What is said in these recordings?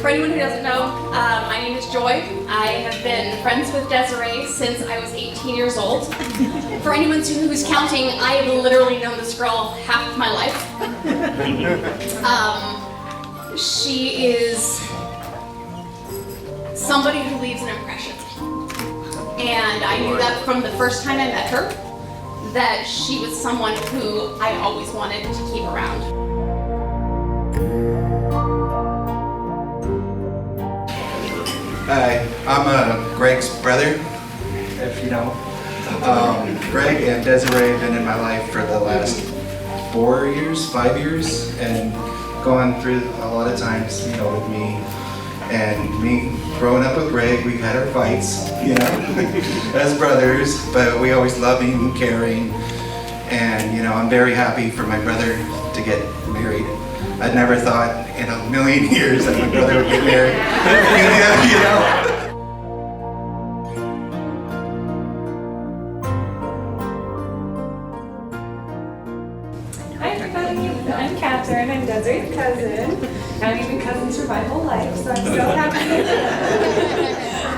For anyone who doesn't know, my name is Joy. I have been friends with Desiree since I was 18 years old. For anyone who's counting, I have literally known this girl half my life. She is somebody who leaves an impression. And I knew that from the first time I met her, that she was someone who I always wanted to keep around. Hi, I'm Greg's brother, if you know. Greg and Desiree have been in my life for the last 5 years, and gone through a lot of times, you know, with me. And me growing up with Greg, we've had our fights, you know, as brothers, but we always loving and caring. And, you know, I'm very happy for my brother to get married. I never thought in a million years that my brother would get married. You know. Hi everybody, I'm Catherine. I'm Desiree's cousin. I've been cousins for my whole life, so I'm so happy.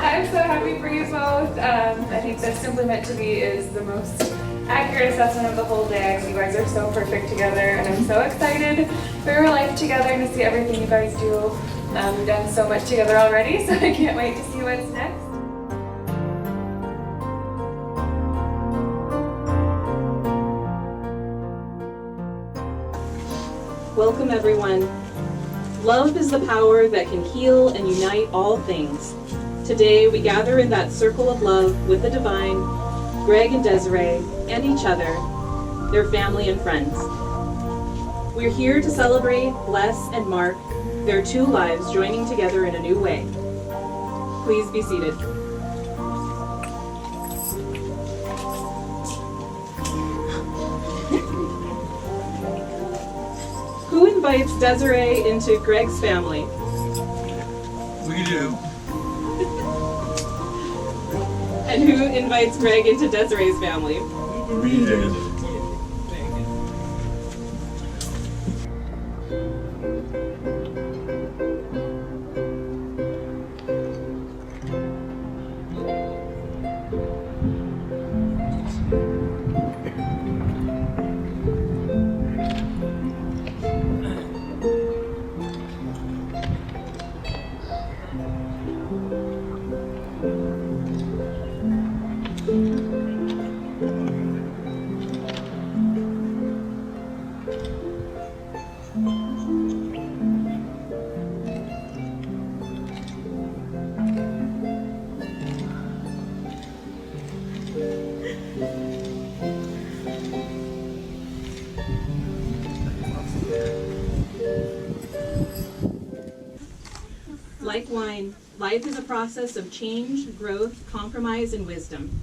I'm so happy for you both. I think that Simply Meant to Be is the most accurate assessment of the whole day. You guys are so perfect together, and I'm so excited for your life together and to see everything you guys do. We've done so much together already, so I can't wait to see what's next. Welcome everyone. Love is the power that can heal and unite all things. Today we gather in that circle of love with the divine, Greg and Desiree, and each other, their family and friends. We're here to celebrate, bless, and mark their two lives joining together in a new way. Please be seated. Who invites Desiree into Greg's family? We do. And who invites Greg into Desiree's family? We do. Like wine, life is a process of change, growth, compromise, and wisdom.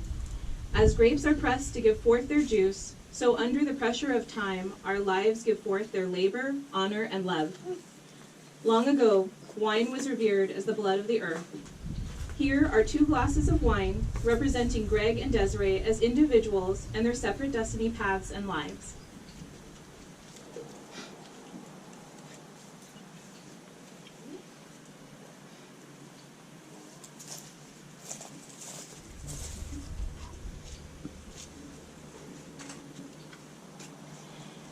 As grapes are pressed to give forth their juice, so under the pressure of time, our lives give forth their labor, honor, and love. Long ago, wine was revered as the blood of the earth. Here are 2 glasses of wine representing Greg and Desiree as individuals and their separate destiny paths and lives.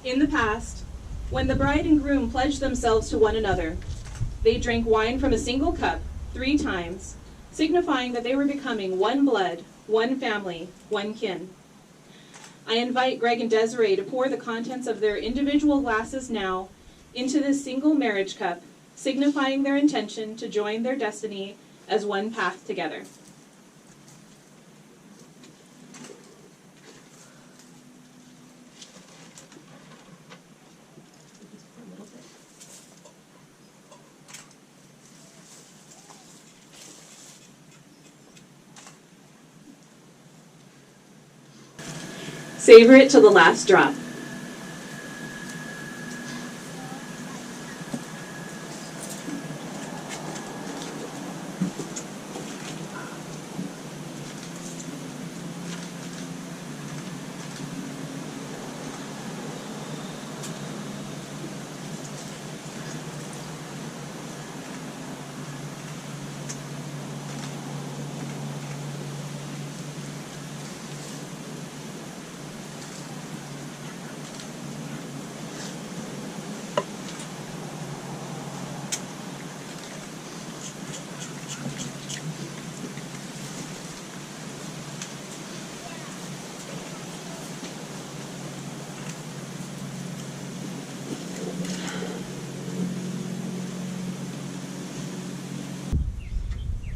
In the past, when the bride and groom pledged themselves to one another, they drank wine from a single cup 3 times, signifying that they were becoming one blood, one family, one kin. I invite Greg and Desiree to pour the contents of their individual glasses now into this single marriage cup, signifying their intention to join their destiny as one path together. Savor it till the last drop.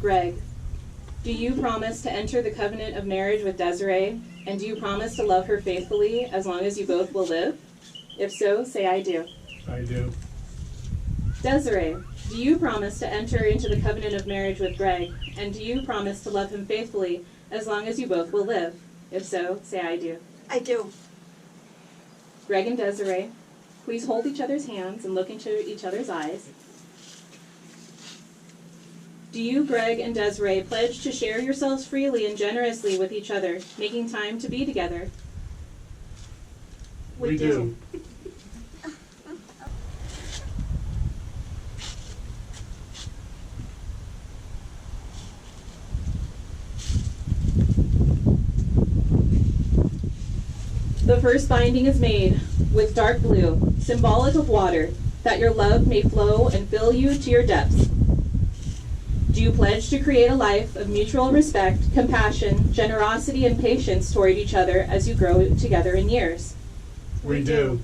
Greg, do you promise to enter the covenant of marriage with Desiree, and do you promise to love her faithfully as long as you both will live? If so, say I do. I do. Desiree, do you promise to enter into the covenant of marriage with Greg, and do you promise to love him faithfully as long as you both will live? If so, say I do. I do. Greg and Desiree, please hold each other's hands and look into each other's eyes. Do you, Greg and Desiree, pledge to share yourselves freely and generously with each other, making time to be together? We do. The first binding is made with dark blue, symbolic of water, that your love may flow and fill you to your depths. Do you pledge to create a life of mutual respect, compassion, generosity, and patience toward each other as you grow together in years? We do.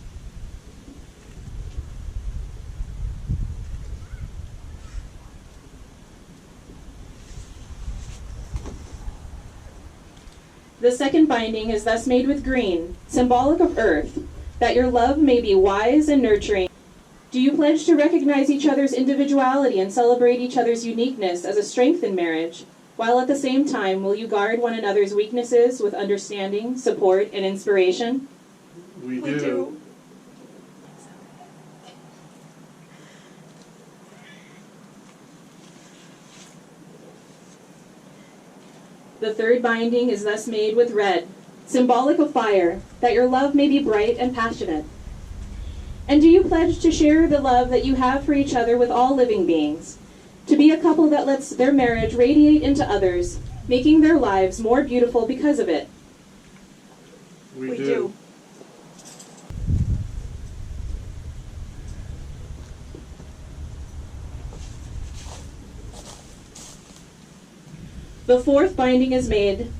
The second binding is thus made with green, symbolic of earth, that your love may be wise and nurturing. Do you pledge to recognize each other's individuality and celebrate each other's uniqueness as a strength in marriage, while at the same time will you guard one another's weaknesses with understanding, support, and inspiration? We We do. The third binding is thus made with red, symbolic of fire, that your love may be bright and passionate. And do you pledge to share the love that you have for each other with all living beings, to be a couple that lets their marriage radiate into others, making their lives more beautiful because of it? We do. The fourth binding is made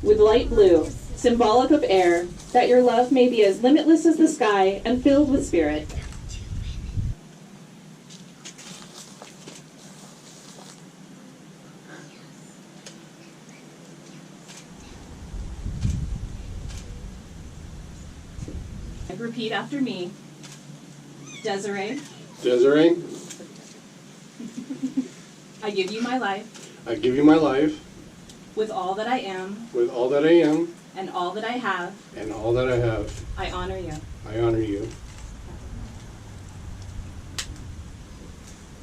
with light blue, symbolic of air, that your love may be as limitless as the sky and filled with spirit. Repeat after me. Desiree, Desiree, I give you my life I give you my life with all that I am with all that I am and all that I have. and all that I have. I honor you. I honor you.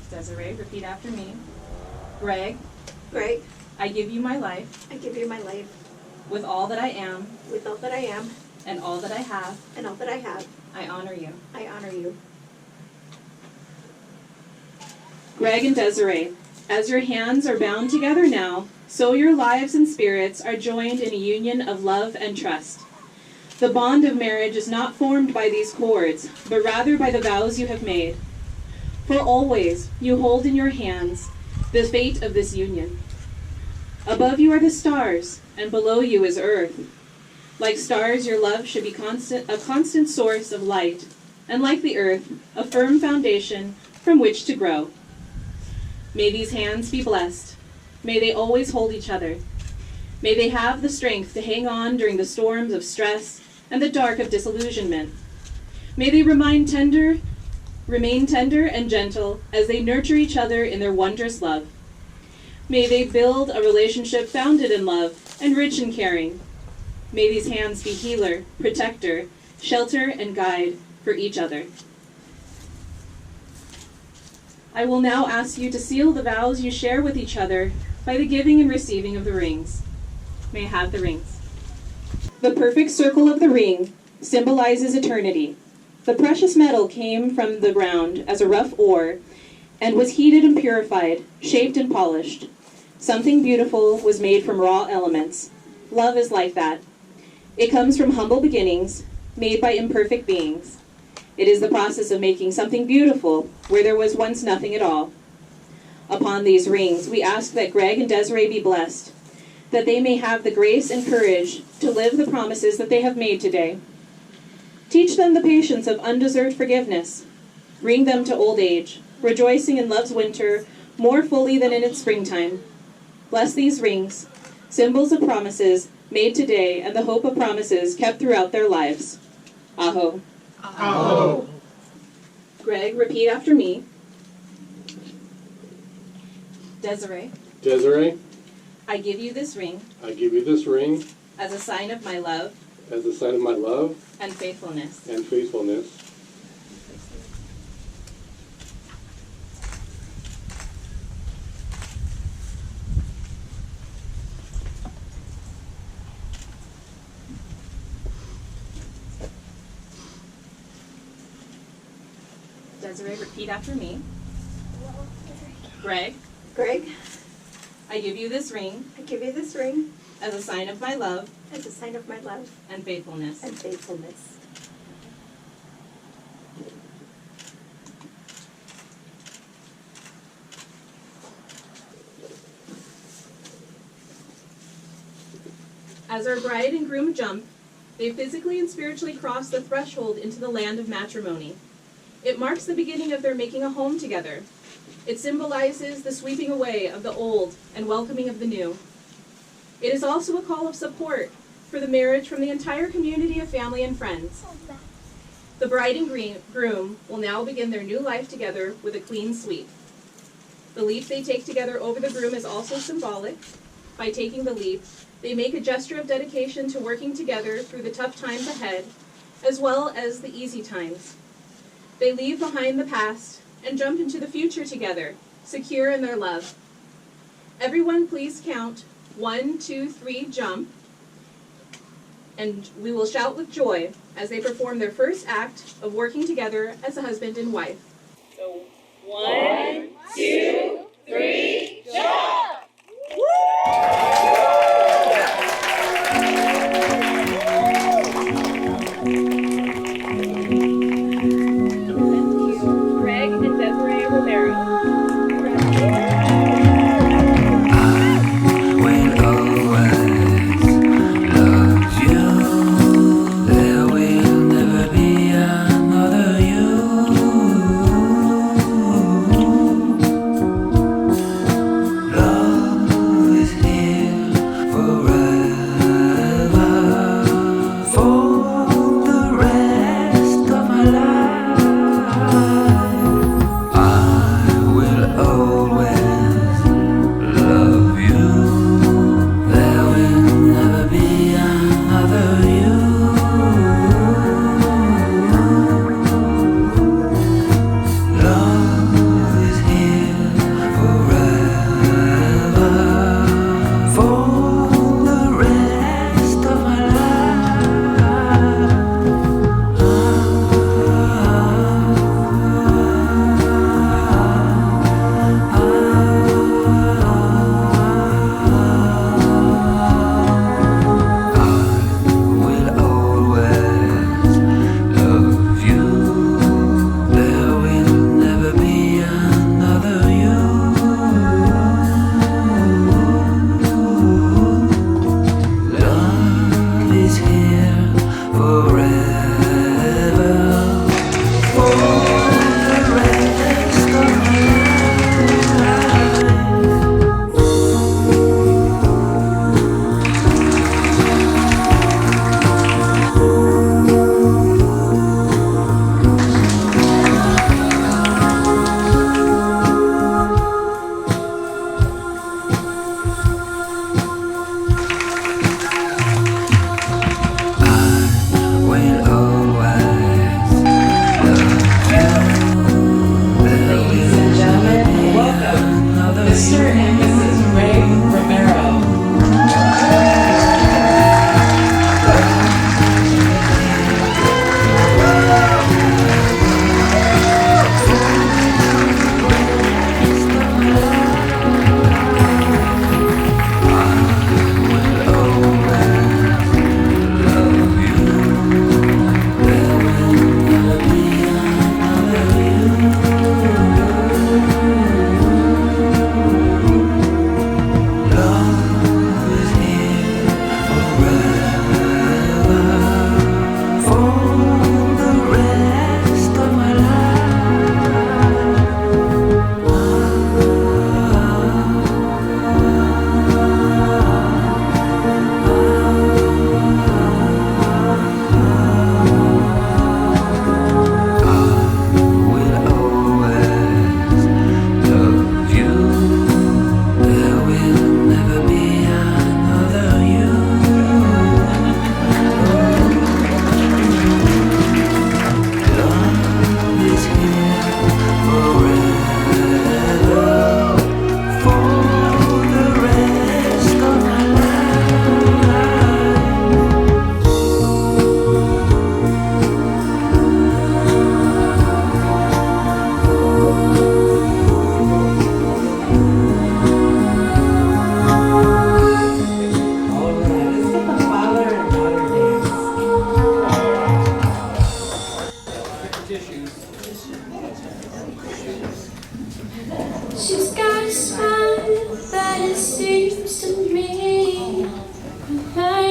Desiree, repeat after me. Greg, Greg, I give you my life I give you my life with all that I am with all that I am and all that I have. and all that I have. I honor you. I honor you. Greg and Desiree, as your hands are bound together now, so your lives and spirits are joined in a union of love and trust. The bond of marriage is not formed by these cords, but rather by the vows you have made. For always you hold in your hands the fate of this union. Above you are the stars, and below you is earth. Like stars, your love should be a constant source of light, and like the earth, a firm foundation from which to grow. May these hands be blessed. May they always hold each other. May they have the strength to hang on during the storms of stress and the dark of disillusionment. May they remain tender and gentle as they nurture each other in their wondrous love. May they build a relationship founded in love and rich in caring. May these hands be healer, protector, shelter, and guide for each other. I will now ask you to seal the vows you share with each other by the giving and receiving of the rings. May I have the rings? The perfect circle of the ring symbolizes eternity. The precious metal came from the ground as a rough ore and was heated and purified, shaped and polished. Something beautiful was made from raw elements. Love is like that. It comes from humble beginnings, made by imperfect beings. It is the process of making something beautiful where there was once nothing at all. Upon these rings, we ask that Greg and Desiree be blessed, that they may have the grace and courage to live the promises that they have made today. Teach them the patience of undeserved forgiveness. Bring them to old age, rejoicing in love's winter more fully than in its springtime. Bless these rings, symbols of promises made today and the hope of promises kept throughout their lives. Aho. Aho. Greg, repeat after me. Desiree, Desiree, I give you this ring I give you this ring as a sign of my love as a sign of my love and faithfulness. and faithfulness. Desiree, repeat after me. Greg, Greg, I give you this ring I give you this ring as a sign of my love as a sign of my love and faithfulness. and faithfulness. As our bride and groom jump, they physically and spiritually cross the threshold into the land of matrimony. It marks the beginning of their making a home together. It symbolizes the sweeping away of the old and welcoming of the new. It is also a call of support for the marriage from the entire community of family and friends. The bride and groom will now begin their new life together with a clean sweep. The leap they take together over the groom is also symbolic. By taking the leap, they make a gesture of dedication to working together through the tough times ahead, as well as the easy times. They leave behind the past and jump into the future together, secure in their love. Everyone please count 1, 2, 3, jump. And we will shout with joy as they perform their first act of working together as a husband and wife. So 1, 2, 3, jump! Greg and Desiree Romero. Will always love you. There will never be another you.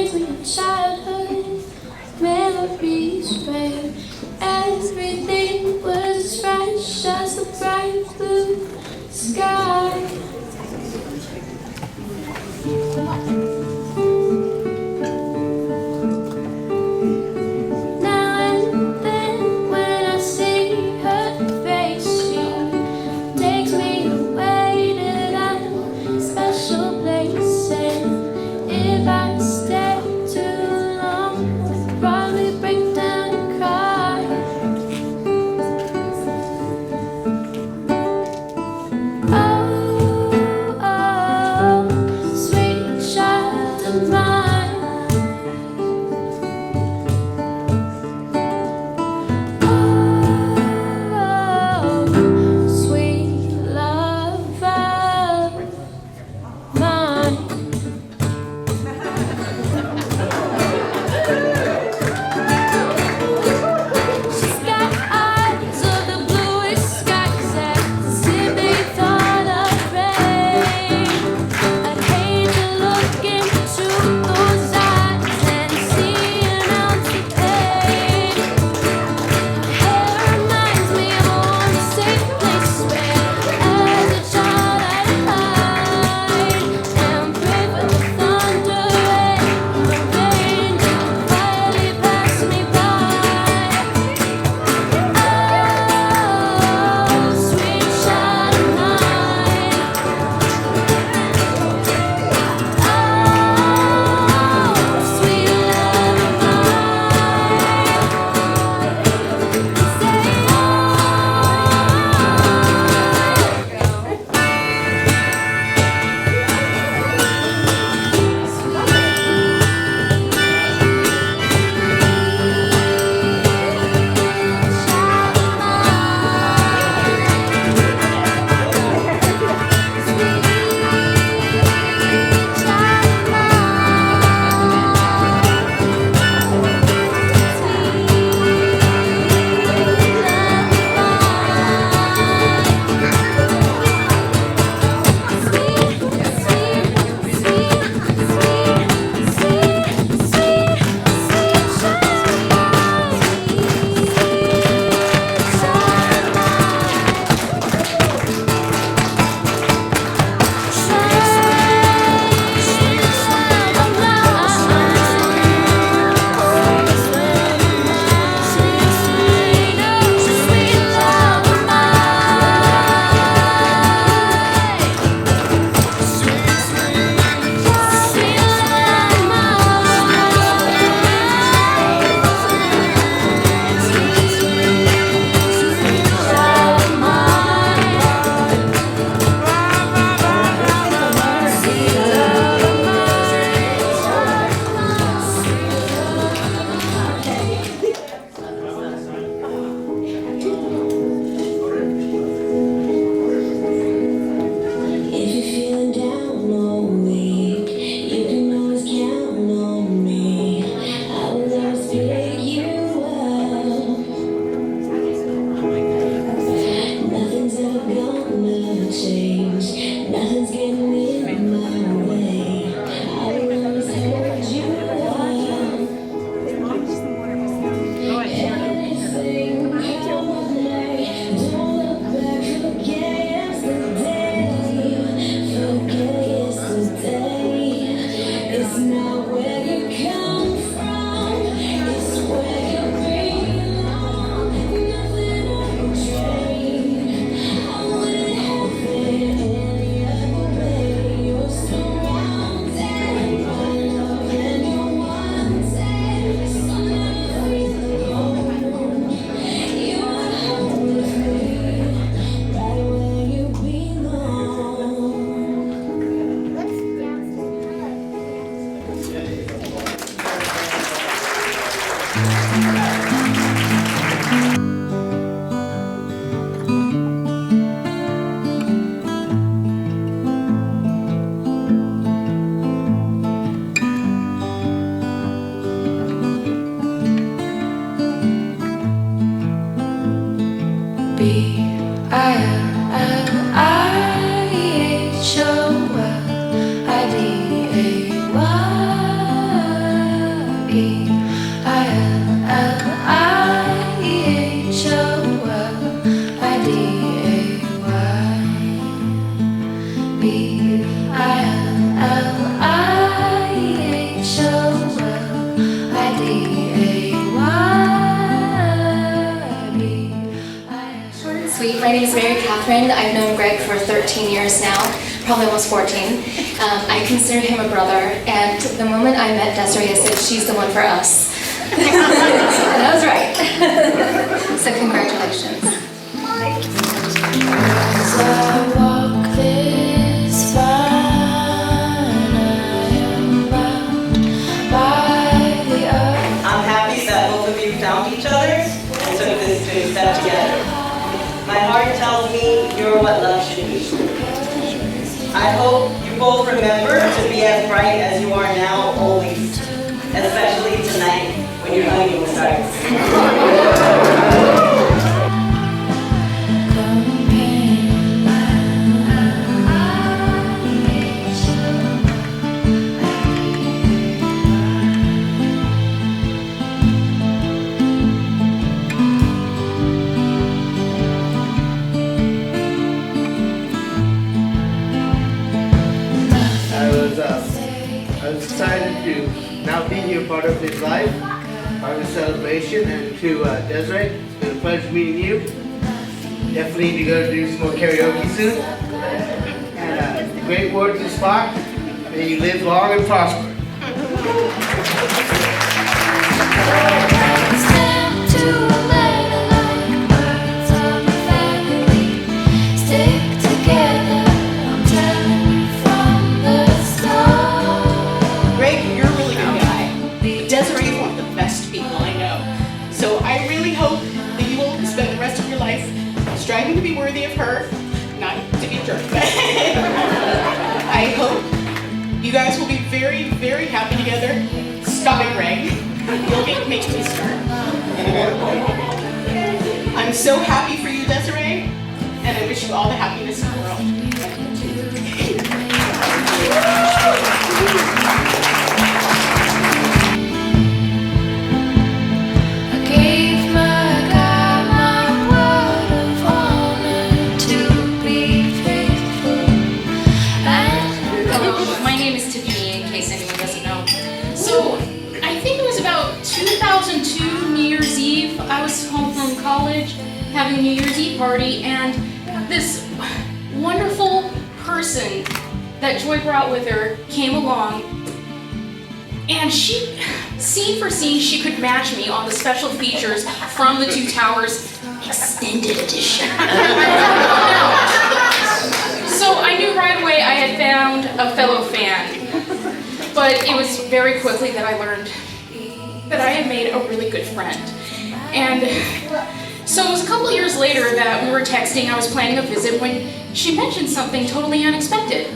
reminds me of childhood memories where everything was as fresh as the bright blue sky. Now and then when I see her face, she takes me away to that special place. And if I stay too long, I'd probably break down and cry. Oh, oh, sweet child of mine. Oh, sweet love of mine. She's got eyes of the bluest skies, as if they thought of rain. I'd hate to look into those eyes and see an ounce of pain. Hair reminds me of a warm, safe place where, as a child, I'd hide and pray for the thunder and the rain to quietly pass me by. Oh, sweet child of mine. Oh, sweet love of mine. Say, if you're feeling down or weak, you can always count on me. I will always pick you up. Nothing's ever gonna change. Nothing's getting in my way. I will always hold you up. Anything come what may, don't look back, forget yesterday. Forget yesterday. It's not where you come from, it's where you belong. Nothing I can trade. I wouldn't have it any other way. You're surrounded by love and you're wanted. So never feel alone. You are home with me, right where you belong. B-I-L-I-H-O-L-I-D-A-Y. Sweet. My name is Mary Catherine. I've known Greg for 13 years now, probably almost 14. I consider him a brother, and the moment I met Desiree, I said, she's the one for us. And I was right. So congratulations. As I walk this fine, I am bound by the earth. I'm happy that both of you found each other and took this big step together. My heart tells me you're what love should be. I hope you both remember to be as bright as you are now, always, especially tonight when your honeymoon starts. I was excited to now be here, part of his life, part of the celebration, and to Desiree, it's been a pleasure meeting you. Definitely need to go do some more karaoke soon. And great words to Spock. May you live long and prosper. Striving to be worthy of her, not to be a jerk. I hope you guys will be very, very happy together. Stop it, Greg. You'll make me start. I'm so happy for you, Desiree, and I wish you all the happiness in the world. I was home from college having a New Year's Eve party, and this wonderful person that Joy brought with her came along, and she, scene for scene, she could match me on the special features from the Two Towers Extended Edition. So I knew right away I had found a fellow fan, but it was very quickly that I learned that I had made a really good friend. And so it was a couple years later that we were texting, I was planning a visit, when she mentioned something totally unexpected.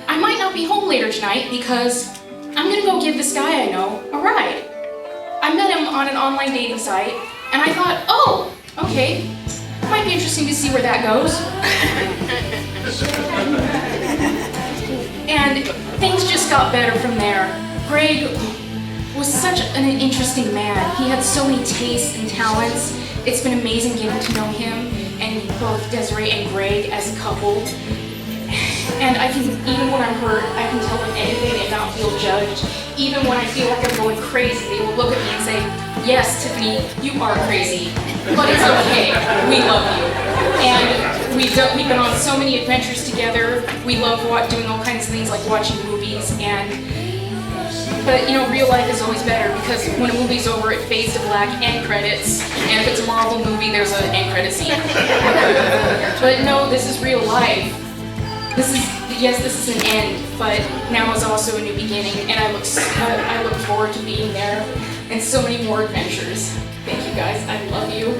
I might not be home later tonight because I'm gonna go give this guy I know a ride. I met him on an online dating site, and I thought, oh, okay, might be interesting to see where that goes. And things just got better from there. Greg was such an interesting man. He had so many tastes and talents. It's been amazing getting to know him and both Desiree and Greg as a couple. And I can, even when I'm hurt, I can tell them anything and not feel judged. Even when I feel like I'm going crazy, they will look at me and say, yes, Tiffany, you are crazy, but it's okay, we love you. And we've been on so many adventures together. We love doing all kinds of things like watching movies, but you know, real life is always better because when a movie's over, it fades to black and credits. And if it's a Marvel movie, there's an end credit scene. But no, this is real life. Yes, this is an end, but now is also a new beginning, and I look forward to being there and so many more adventures. Thank you guys, I love you.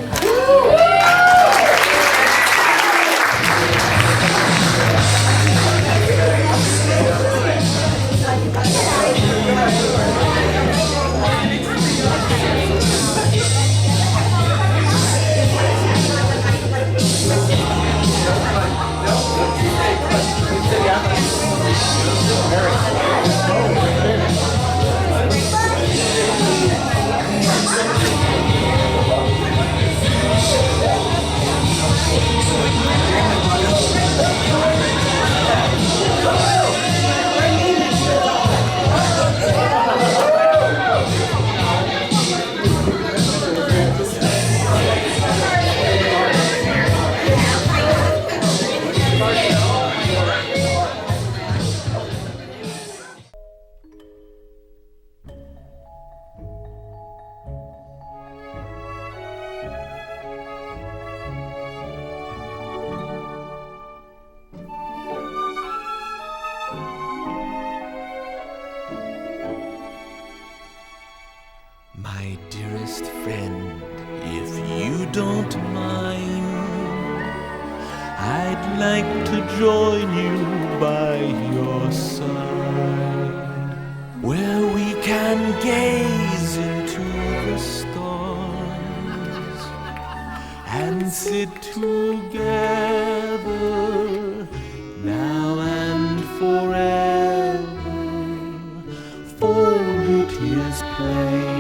My dearest friend, if you don't mind, I'd like to join you by your side, where we can gaze into the stars and sit together now and forever, for it is plain